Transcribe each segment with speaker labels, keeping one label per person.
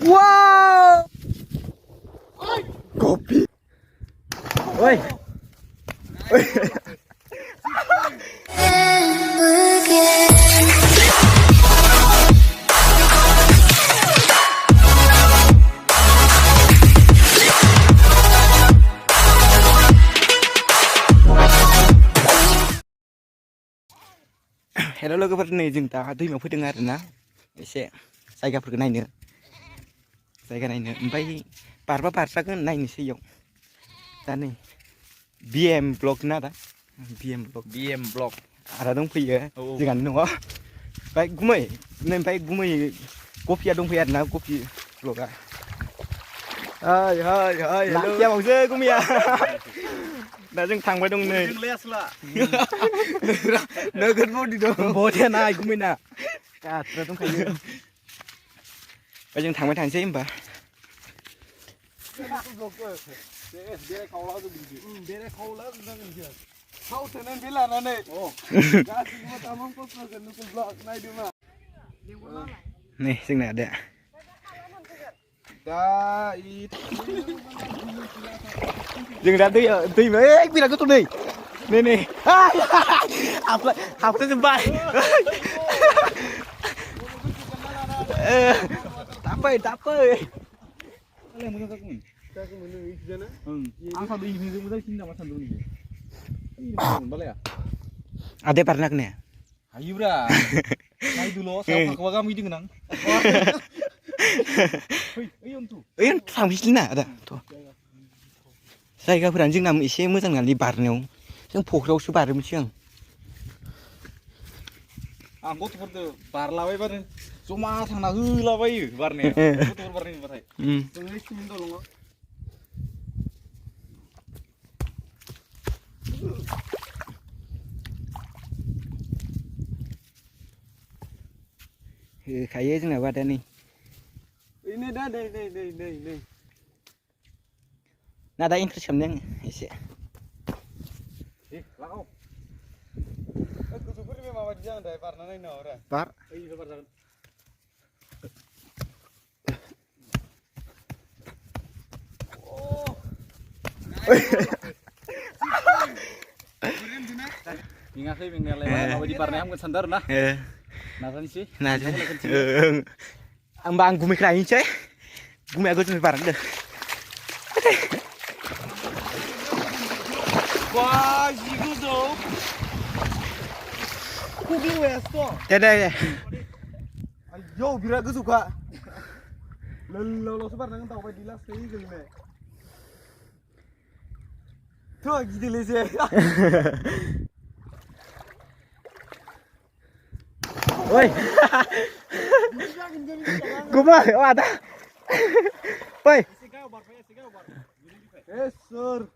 Speaker 1: Wow. Kopi. Woi. Hello लोगोफोर नै जों दा दैमायाव फैदों आरो ना एसे जायगाफोरखौ नायनो ओमफ्राय बारबा बारजागोन नायनोसै इयाव दा नै BM ब्लग ना दा BM ब्लग आदा दंफैयो जोंहानि न'आव ओमफ्राय गुमै कफिया दंफैयो आरो ना कफि ब्लगा हाय लाखियाबावसो गुमैया दा जों थांबाय दं नै नोगोद बडि दं बडिया नाय गुमैना गाथ्रा दंखायो जों थांबाय थानोसै होमबा नै जोंना आदाया जों दा दैमा बिराद गोथौ नै हाबलाजोब्बाय थाब फै आदाया बारनो हागोन ने
Speaker 2: हायोब्रा नायदोल' सायाव फाखोबा गामि दोङो आं
Speaker 1: ओइ थांफिनना आदा जायगाफोरानो जोंना एसे मोजां नालाय बारनायाव जों फख्रियावसो बारोमोन सिगां
Speaker 2: आं गथ'फोरजों बारलाबायबानो जमा थांना होलाबायो बारनाया गथ'फोर बारनाय नुबाथाय जोंनि सिमेन्ट दलङाव
Speaker 1: होखायो जोंनाबो आदा नै ना दा इन्ट्रेस्ट खालामदों आङो एसे
Speaker 2: लागाव गोसोफोरनि माबायदि जागोन दा बारना नायनो हारा
Speaker 1: बार
Speaker 2: ओइनिफ्राय बारजागोन मेङाखै मेंनायालाय माबायदि बारनाय हामगोन सानदों आरो ना नाजानोसै
Speaker 1: होमबा आं गुमैखौ लायनोसै गुमैया गोजौनिफ्राय बारनोदों
Speaker 2: Wah, jigo dong. Kubi westo.
Speaker 1: दे
Speaker 2: Ayo, biar aku suka. Lo sebar dengan tahu bayi dilas kayak gini nih. Tuh, gitu lese.
Speaker 1: Woi. Gumai, ada. Woi.
Speaker 2: Sir.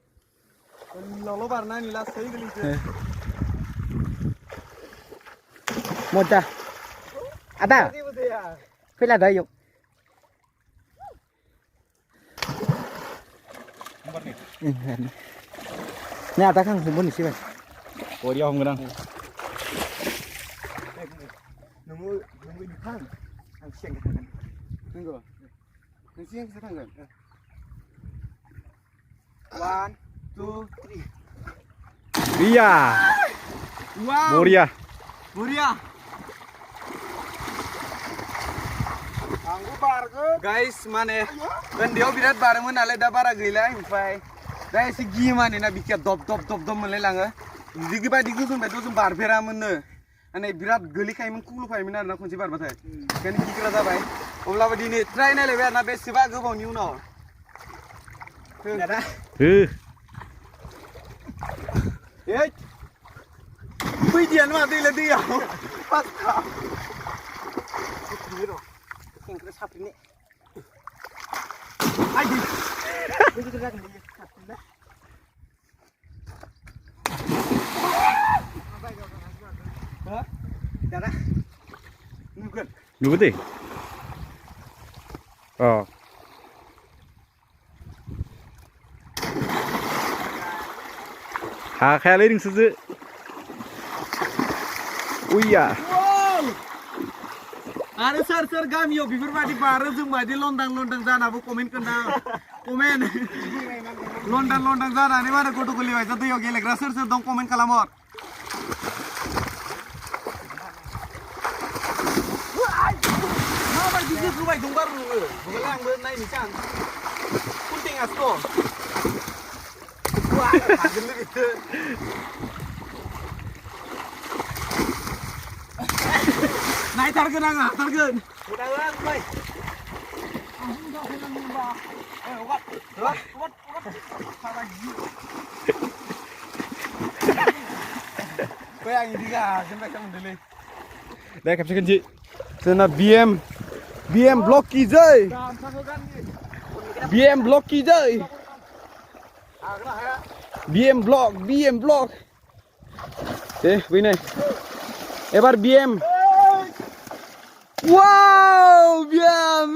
Speaker 2: Lo barna nih las kayak gini.
Speaker 1: Moja. Ada. Fila dah yuk. Ini ada kan humbun di sini.
Speaker 2: Oh dia humbun dong.
Speaker 1: Nunggu di kan. Ang siang kita kan.
Speaker 2: Nunggu. Ang siang kita kan.
Speaker 1: 1, 2, 3.
Speaker 2: Iya.
Speaker 1: Wow.
Speaker 2: Muria.
Speaker 1: Anggu bargo. Guys, mana? Dan dia birat barengan nalar dah bara gila, infai. Dah isi gimana na bikin dop melelanga. Digi ba digi sun betul sun barbera mana? Ane birat geli kayak mengkulu kayak mana na kunci bar batai. Kan kira dah bay. Olah badi ni try na lebar na besi ba gue bau new no. Ada? Eh. Pujian mah dia dia. Pas kau. Yang kita sapi ni. Aji. Begitu kan dia sapi ni. Hah? Dah. Nunggu.
Speaker 2: Nunggu deh. Oh. Kaya leading suzu. Uya.
Speaker 1: आरो सोर गामियाव बेफोरबायदि बारो जों बायदि लंदां जानाबो comment comment लंदां जानानै मा होनो गथ' गोरलै बायसा दैयाव गेलेग्रा सोर दं कमेन्ट खालाम हर माबायदि गोसोबाय दं बार नोङो होलाय आंबो नायनोसै आं कुन्टेङासोथ' हागोन लोगोसो नायथारगोन आं हाथारगोन बै आं इदि गागोन बायसा मोनदोंलै
Speaker 2: दे खेबसे खोनसै
Speaker 1: जोंना BM ब्लक की जै BM ब्लक की जै BM ब्लक दे बैनाय एबार BM wow BM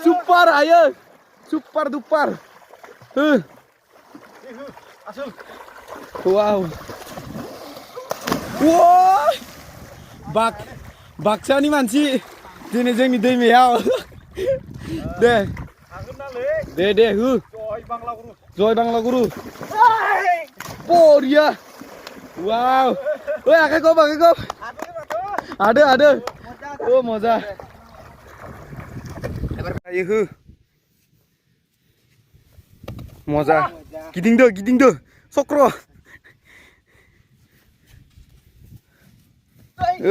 Speaker 1: super ayo super duper wow बाक्सानि मानसि दिनै जोंनि दैमायाव दे हो जय बांलागुरु बरिया wow ओइ आखाइ गब आदो ओ मजा एबार आयो हो मजा गिदिंदो चक्र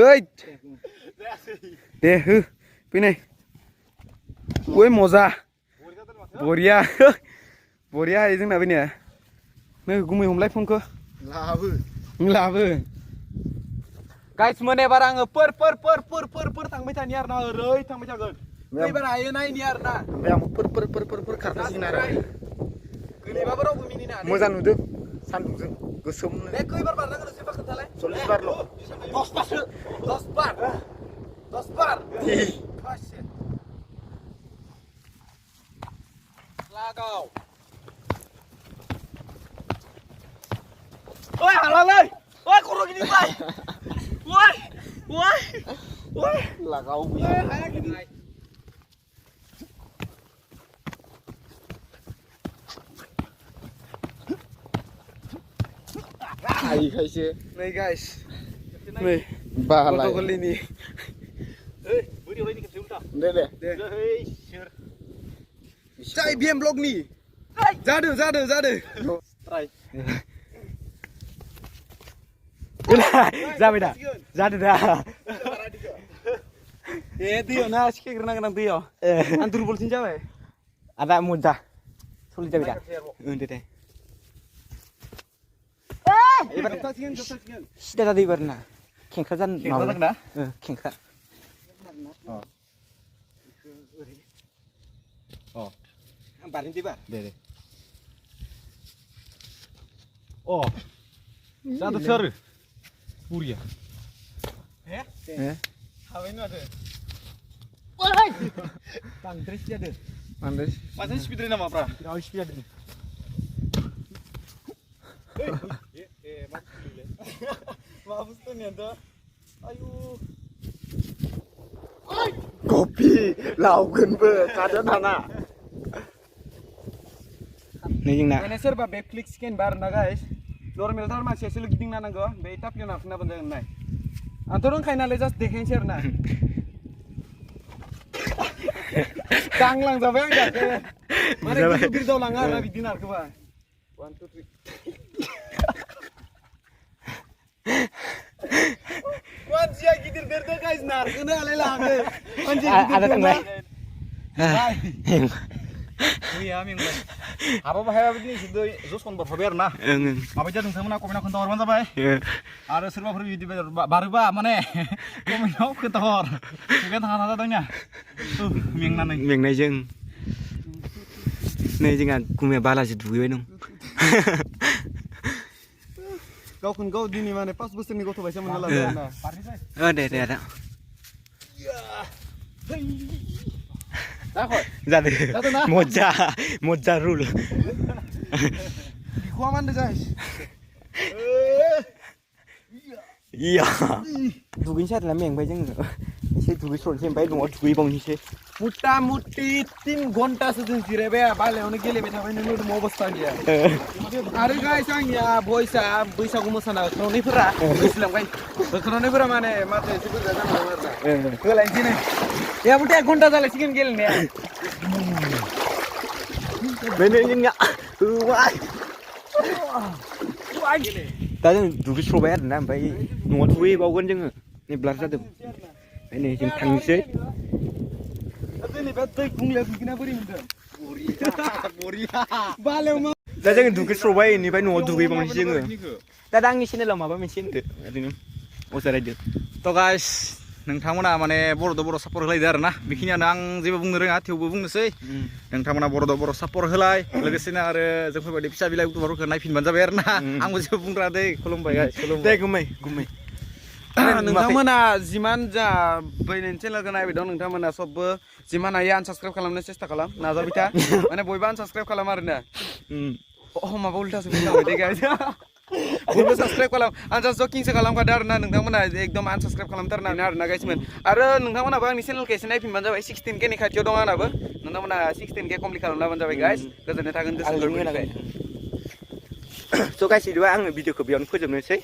Speaker 1: ओइ दे हो फैनाय ओइ मजा बरिया हायो जोंना फैनाया नै गुमै हमलाय फनखौ लाबो गाइस मोन एबार आङो फोर थांबाय थानि आरो ना ओरै थांबाय थागोन एबार हायो नायनि आरो ना
Speaker 2: ओमफ्राय आं फोर खारगासिनो आरो
Speaker 1: गोलैबाबो रावबो मिनिनो हाया
Speaker 2: मोजां नुदों सान्दुंजों गोसोमनो
Speaker 1: बे खैबार बारनांगोन एसेबा खोन्थालाय
Speaker 2: 40 बारल'
Speaker 1: 10 बार लागाव ओइ हालालै ओइ खर' गिदिंबाय ओइ
Speaker 2: लागाव
Speaker 1: हाया गिदिंबाय
Speaker 2: खायसे
Speaker 1: नै गाइस नै
Speaker 2: बालाय
Speaker 1: गथ' गोरलैनि
Speaker 2: ओइ बोरियाव बायदि खेबसे उल्था दे ओइ सोर
Speaker 1: जाय BM ब्लगनि जादों
Speaker 2: ट्राइ
Speaker 3: जाबाय दा जादों दा
Speaker 1: ए दैयाव ना सिखायग्रोनांगोन आं दैयाव आं दुरबलसिन जाबाय
Speaker 3: आदा मुजा सलि जाबाय दा दे
Speaker 1: एबार जोबथासिगोन
Speaker 3: सिदा जादों एबार ना खेंख्रा जानो
Speaker 2: खेंख्रा जागोन ना?
Speaker 3: खेंख्रा
Speaker 1: आं बारनोसै बा
Speaker 2: दे अ जादों सोर बुरिया
Speaker 1: हाबायनो माथो बांद्राय जादों
Speaker 2: माथो स्पिड नामाफ्रा
Speaker 3: बिराद स्पिड जादों
Speaker 1: मा बुस्थुनियानोथ' आयु
Speaker 3: कफि लावगोनबो खादो थाना नै जोंना
Speaker 1: माने सोरबा बेक क्लिक स्केन बार ना गाइस नर्मेल थार मानसियासोल' गिदिंना नांगौ बे टापियाव नारखोना जागोन नाय आंथ' रोंखायो नालाय जास्ट देखायनोसै आरो ना दांलांजाबाय आं दासो माने गिदिर लाङो आरो बिदि नारखोबा 1 2 3 मानसिया गिदिर देरदों गाइस नारखोनो हालाय लाङो मानसिया
Speaker 3: आदा थांबाय
Speaker 1: गैया मेंबाय
Speaker 2: हाबाबो हायाबो दिनैसो जसखौनो बारफाबाय आरो ना माबायदि जादों नोंथांमोना कमेन्टआव खोन्थाहरबानो जाबाय आरो सोरबाफोर बिदि बारोबा माने कमेन्टआव खोन्थाहर खुगाया थाङा जादों ना
Speaker 3: मेंनायजों नै जोंहा गुमाया बालाजों दुगैबाय दं
Speaker 1: गावखौनो गाव दिनै माने 5 बोसोरनि गथ' बायसा मोनना लाबाय आरोना
Speaker 3: दे आदा जादों मजा रुल
Speaker 1: बिखुआ मा होनदों गाइस
Speaker 3: इया दुगैनोसै आरोना मेंबाय जोङो एसे दुगैस्र'नोसै ओमफ्राय न'आव दुगैबावनोसै
Speaker 1: मुटा मुटि 3 घन्टासो जों जिरायबाय बालायावनो गेलेबाय थाबाय नों नुदों अबस्था गैया आरो गाइस आंनिया भइसआ बैसागु मोसाना होख्रावनायफोरा बैसोलांबाय होख्रावनायफोरा माने माथो एसे बुरजा जानांगौ आरोना होलायनोसै नै याबोथ' 1 घन्टा जालायसिगोन गेलेनाया
Speaker 3: बेनो जोंनिया दा जों दुगैस्र'बाय आरोना ओमफ्राय न'आव दुगैबावगोन जोङो नै ब्लार जादों ओमफ्राय नै जों थांनोसै
Speaker 1: जेनेबा दै गुंलायाव दुगैना बोरै मोनदों बरिया बालायाव मा
Speaker 3: दा जोङो दुगैस्र'बाय बेनिफ्राय न'आव दुगैबावनोसै जोङो दा आंनि चेनेलाव माबा मोनसे होनदो ओरैनो अजारायदो
Speaker 2: थ' गाइस नोंथांमोना माने बर'दो बर' सापर्ट होलायदो आरोना बेखिनियानो आं जेबो बुंनो रोङा थेवबो बुंनोसै नोंथांमोना बर'दो बर' सापर्ट होलाय लोगोसेनो आरो जोंफोरबायदि फिसा बिलाइ इउटुबारफोरखौ नायफिनबानो जाबाय आरोना आंबो जेबो बुंग्रा दै खुलुमबाय
Speaker 3: दे गुमै
Speaker 1: नोंथांमोना जिमान जा बैनि चेनेलखौ नायबाय दं नोंथांमोना सबबो जिमान हायो आनसाबस्क्राइब खालामनो सेस्था खालाम नाजाबाय था माने बयबो आनसाबस्क्राइब खालाम आरोना माबा उल्थासो बुंलांबाय दे गाइस बयबो साबस्क्राइब खालाम आं जास्ट जकिंसो खालामखादो आरोना नोंथांमोना एकदम आनसाबस्क्राइब खालामथारनानै आरोना गाइसमोन आरो नोंथांमोनाबो आंनि चेनेलखौ एसे नायफिनबानो जाबाय 16K नि खाथियाव दं आंनाबो नोंथांमोना 16K कमप्लिट खालामनाबानो जाबाय गाइस गोजोननाय थागोन गोसो
Speaker 3: स' गाइस बिदिबा आङो भिडिअखौ बेयावनो फोजोबनोसै